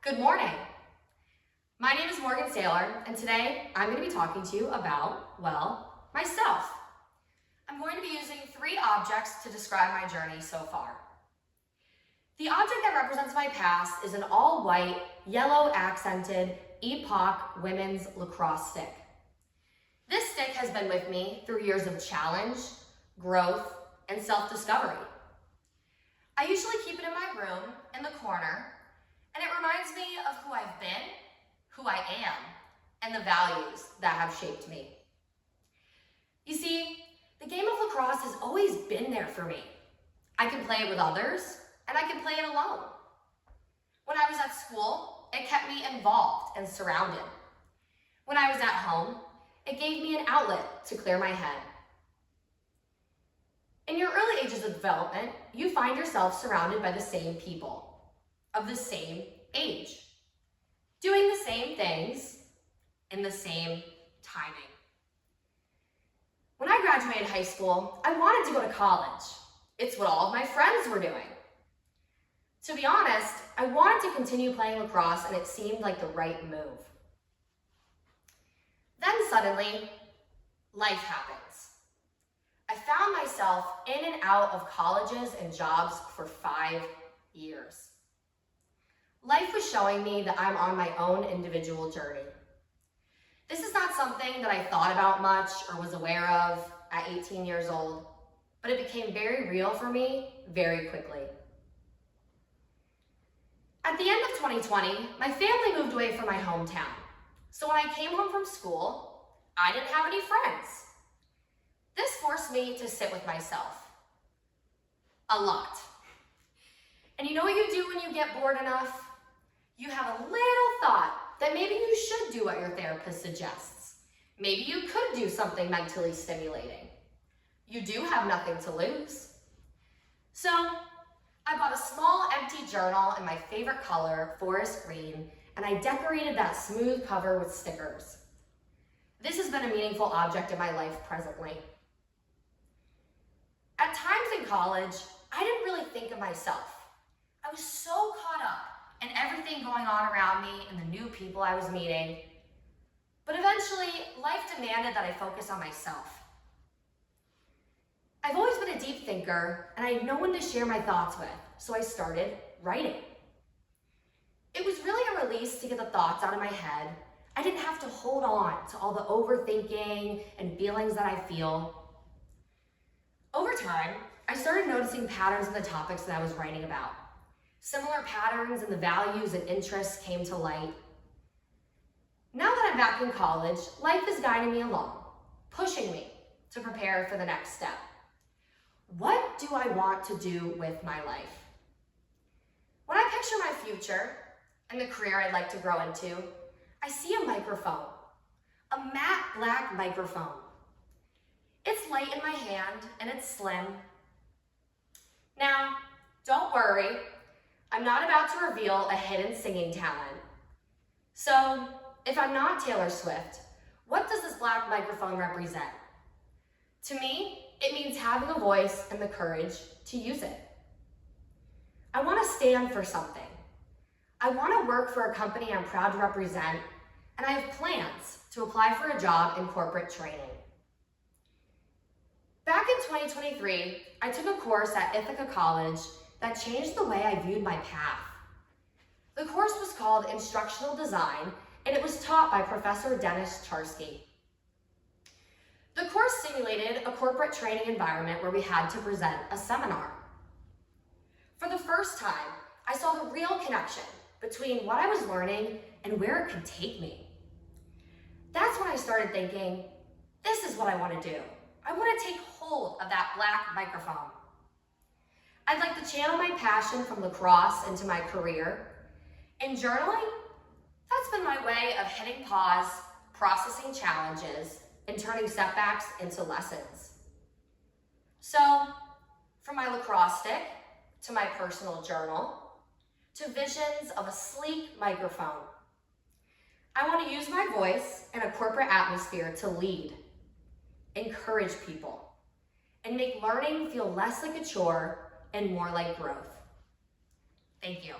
Good morning. My name is Saylor, and today I'm going to be talking to you about, well, myself. I'm going to be using 3 objects to describe my journey so far. The object that represents my past is an all-white, yellow-accented Epoch women's lacrosse stick. This stick has been with me through years of challenge, growth, and self-discovery. I usually keep it in my room in the corner, and it reminds me of who I've been, who I am, and the values that have shaped me. You see, the game of lacrosse has always been there for me. I can play it with others, and I can play it alone. When I was at school, it kept me involved and surrounded. When I was at home, it gave me an outlet to clear my head. In your early ages of development, you find yourself surrounded by the same people of the same age, doing the same things in the same timing. When I graduated high school, I wanted to go to college. It's what all of my friends were doing. To be honest, I wanted to continue playing lacrosse, and it seemed like the right move. Then suddenly, life happens. I found myself in and out of colleges and jobs for 5 years. Life was showing me that I'm on my own individual journey. This is not something that I thought about much or was aware of at 18 years old, but it became very real for me very quickly. At the end of 2020, my family moved away from my hometown. So when I came home from school, I didn't have any friends. This forced me to sit with myself. A lot. And you know what you do when you get bored enough? You have a little thought that maybe you should do what your therapist suggests. Maybe you could do something mentally stimulating. You do have nothing to lose. So I bought a small empty journal in my favorite color, forest green, and I decorated that smooth cover with stickers. This has been a meaningful object in my life presently. At times in college, I didn't really think of myself. I was so caught up in everything going on around me and the new people I was meeting. But eventually, life demanded that I focus on myself. I've always been a deep thinker, and I had no one to share my thoughts with, so I started writing. It was really a release to get the thoughts out of my head. I didn't have to hold on to all the overthinking and feelings that I feel. Over time, I started noticing patterns in the topics that I was writing about. Similar patterns in the values and interests came to light. Now that I'm back in college, life is guiding me along, pushing me to prepare for the next step. What do I want to do with my life? When I picture my future and the career I'd like to grow into, I see a microphone, a matte black microphone. It's light in my hand and it's slim. Now, don't worry, I'm not about to reveal a hidden singing talent. So, if I'm not Taylor Swift, what does this black microphone represent? To me, it means having a voice and the courage to use it. I want to stand for something. I want to work for a company I'm proud to represent, and I have plans to apply for a job in corporate training. Back in 2023, I took a course at Ithaca College that changed the way I viewed my path. The course was called Instructional Design, and it was taught by Professor Dennis Charsky. The course simulated a corporate training environment where we had to present a seminar. For the first time, I saw the real connection between what I was learning and where it could take me. That's when I started thinking, this is what I want to do. I want to take hold of that black microphone. I'd like to channel my passion from lacrosse into my career. In journaling, that's been my way of hitting pause, processing challenges, and turning setbacks into lessons. So, from my lacrosse stick, to my personal journal, to visions of a sleek microphone, I want to use my voice in a corporate atmosphere to lead, encourage people, and make learning feel less like a chore and more like growth. Thank you.